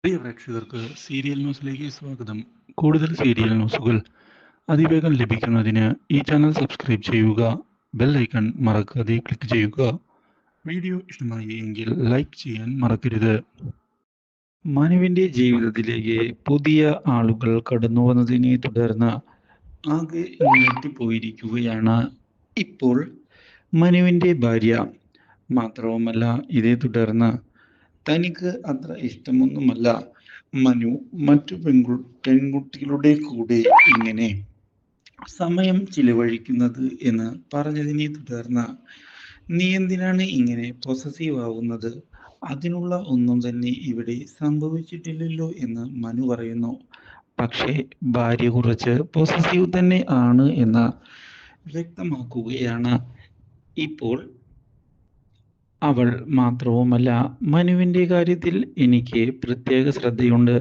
പ്രിയ പ്രേക്ഷകർക്ക് സീരിയൽ ന്യൂസിലേക്ക് സ്വാഗതം. കൂടുതൽ സീരിയൽ ന്യൂസുകൾ അതിവേഗം ലഭിക്കുന്നതിന് ഈ ചാനൽ സബ്സ്ക്രൈബ് ചെയ്യുക. ബെൽ ഐക്കൺ മറക്കാതെ ക്ലിക്ക് ചെയ്യുക. വീഡിയോ ഇഷ്ടമായി എങ്കിൽ ലൈക്ക് ചെയ്യാൻ മറക്കരുത്. മനുവിൻ്റെ ജീവിതത്തിലേക്ക് പുതിയ ആളുകൾ കടന്നു വന്നതിനെ തുടർന്ന് ആകെ ഞെട്ടിപ്പോയിരിക്കുകയാണ് ഇപ്പോൾ മനുവിൻ്റെ ഭാര്യ. മാത്രവുമല്ല, ഇതേ തുടർന്ന് തനിക്ക് അത്ര ഇഷ്ടമൊന്നുമല്ല മനു മറ്റു പെൺകുട്ടികളുടെ കൂടെ ഇങ്ങനെ സമയം ചിലവഴിക്കുന്നത് എന്ന് പറഞ്ഞതിനെ തുടർന്ന് നീ എന്തിനാണ് ഇങ്ങനെ പൊസസീവ് ആവുന്നത്? അതിനുള്ള ഒന്നും തന്നെ ഇവിടെ സംഭവിച്ചിട്ടില്ലല്ലോ എന്ന് മനു പറയുന്നു. പക്ഷേ ഭാര്യ കുറച്ച് പൊസസീവ് തന്നെ ആണ് എന്ന് വ്യക്തമാക്കുകയാണ് ഇപ്പോൾ അവൾ. മാത്രവുമല്ല, മനുവിൻ്റെ കാര്യത്തിൽ എനിക്ക് പ്രത്യേക ശ്രദ്ധയുണ്ട്.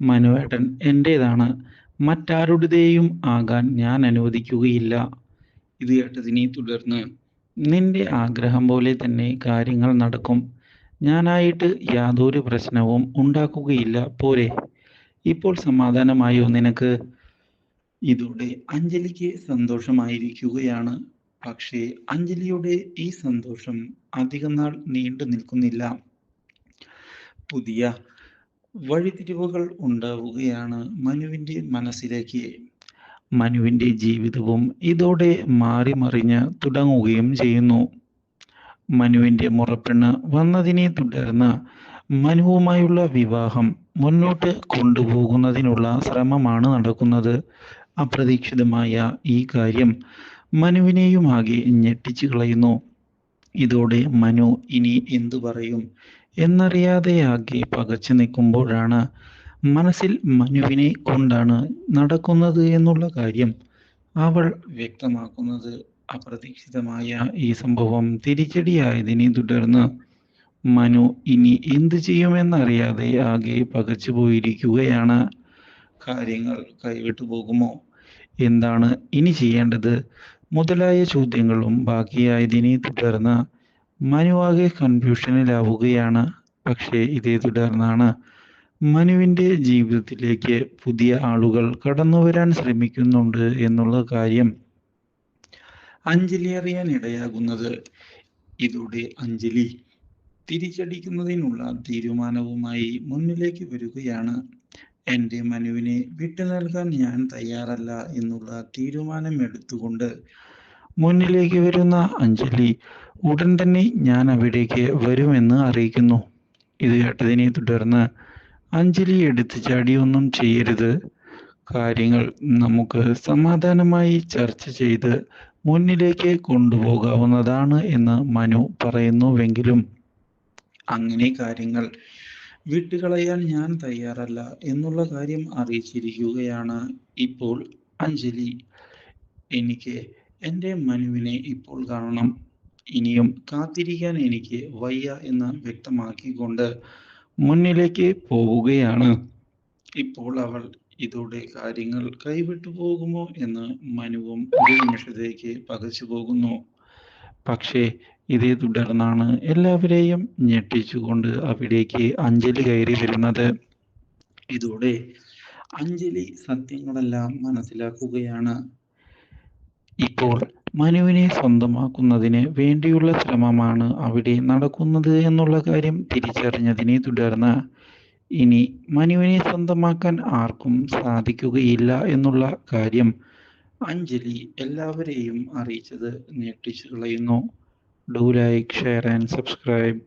മനുവേട്ടൻ എൻ്റേതാണ്, മറ്റാരുടേയും ആകാൻ ഞാൻ അനുവദിക്കുകയില്ല. ഇത് കേട്ടതിനെ തുടർന്ന് നിന്റെ ആഗ്രഹം പോലെ തന്നെ കാര്യങ്ങൾ നടക്കും. ഞാനായിട്ട് യാതൊരു പ്രശ്നവും ഉണ്ടാക്കുകയില്ല, പോരെ? ഇപ്പോൾ സമാധാനമായോ നിനക്ക്? ഇതോടെ അഞ്ജലിക്ക് സന്തോഷമായിരിക്കുകയാണ്. പക്ഷേ അഞ്ജലിയുടെ ഈ സന്തോഷം അധികം നാൾ നീണ്ടു നിൽക്കുന്നില്ല. പുതിയ വഴിത്തിരിവുകൾ ഉണ്ടാവുകയാണ് മനുവിൻ്റെ മനസ്സിലേക്ക്. മനുവിൻ്റെ ജീവിതവും ഇതോടെ മാറി മറിഞ്ഞ് തുടങ്ങുകയും ചെയ്യുന്നു. മനുവിൻ്റെ മുറപ്പെണ്ണ് വന്നതിനെ തുടർന്ന് മനുവുമായുള്ള വിവാഹം മുന്നോട്ട് കൊണ്ടുപോകുന്നതിനുള്ള ശ്രമമാണ് നടക്കുന്നത്. അപ്രതീക്ഷിതമായ ഈ കാര്യം മനുവിനെയും ആകെ ഞെട്ടിച്ചു കളയുന്നു. ഇതോടെ മനു ഇനി എന്തു പറയും എന്നറിയാതെ ആകെ പകച്ചു നിൽക്കുമ്പോഴാണ് മനസ്സിൽ മനുവിനെ കൊണ്ടാണ് നടക്കുന്നത് എന്നുള്ള കാര്യം അവൾ വ്യക്തമാക്കുന്നത്. അപ്രതീക്ഷിതമായ ഈ സംഭവം തിരിച്ചടിയായതിനെ തുടർന്ന് മനു ഇനി എന്തു ചെയ്യുമെന്നറിയാതെ ആകെ പകച്ചു പോയിരിക്കുകയാണ്. കാര്യങ്ങൾ കൈവിട്ടു പോകുമോ? എന്താണ് ഇനി ചെയ്യേണ്ടത് മുതലായ ചോദ്യങ്ങളും ബാക്കിയായതിനെ തുടർന്ന് മനുവാകെ കൺഫ്യൂഷനിലാവുകയാണ്. പക്ഷേ ഇതേ തുടർന്നാണ് മനുവിൻ്റെ ജീവിതത്തിലേക്ക് പുതിയ ആളുകൾ കടന്നു വരാൻ ശ്രമിക്കുന്നുണ്ട് എന്നുള്ള കാര്യം അഞ്ജലി അറിയാൻ ഇടയാകുന്നത്. ഇതോടെ അഞ്ജലി തിരിച്ചടിക്കുന്നതിനുള്ള തീരുമാനവുമായി മുന്നിലേക്ക് വരികയാണ്. എൻ്റെ മനുവിനെ വിട്ടു നൽകാൻ ഞാൻ തയ്യാറല്ല എന്നുള്ള തീരുമാനം എടുത്തുകൊണ്ട് മുന്നിലേക്ക് വരുന്ന അഞ്ജലി ഉടൻ തന്നെ ഞാൻ അവിടേക്ക് വരുമെന്ന് അറിയിക്കുന്നു. ഇത് കേട്ടതിനെ തുടർന്ന് അഞ്ജലി എടുത്തു ചാടിയൊന്നും ചെയ്യരുത്, കാര്യങ്ങൾ നമുക്ക് സമാധാനമായി ചർച്ച ചെയ്ത് മുന്നിലേക്ക് കൊണ്ടുപോകാവുന്നതാണ് എന്ന് മനു പറയുന്നുവെങ്കിലും അങ്ങനെ കാര്യങ്ങൾ വിട്ടുകളയാൻ ഞാൻ തയ്യാറല്ല എന്നുള്ള കാര്യം അറിയിച്ചിരിക്കുകയാണ് ഇപ്പോൾ അഞ്ജലി. എനിക്ക് എൻ്റെ മനുവിനെ ഇപ്പോൾ കാണണം, ഇനിയും കാത്തിരിക്കാൻ എനിക്ക് വയ്യ എന്ന് വ്യക്തമാക്കിക്കൊണ്ട് മുന്നിലേക്ക് പോവുകയാണ് ഇപ്പോൾ അവൾ. ഇതോടെ കാര്യങ്ങൾ കൈവിട്ടു പോകുമോ എന്ന് മനുവും ഒരു നിമിഷത്തേക്ക് പകച്ചു പോകുന്നു. പക്ഷേ ഇതേ തുടർന്നാണ് എല്ലാവരെയും ഞെട്ടിച്ചുകൊണ്ട് അവിടേക്ക് അഞ്ജലി കയറി വരുന്നത്. ഇതോടെ അഞ്ജലി സത്യങ്ങളെല്ലാം മനസ്സിലാക്കുകയാണ്. ഇപ്പോൾ മനുവിനെ സ്വന്തമാക്കുന്നതിന് വേണ്ടിയുള്ള ശ്രമമാണ് അവിടെ നടക്കുന്നത് എന്നുള്ള കാര്യം തിരിച്ചറിഞ്ഞതിനെ തുടർന്ന് ഇനി മനുവിനെ സ്വന്തമാക്കാൻ ആർക്കും സാധിക്കുകയില്ല എന്നുള്ള കാര്യം അഞ്ജലി എല്ലാവരെയും അറിയിച്ചത് ഞെട്ടിച്ചു കളയുന്നു. Do like, share and subscribe.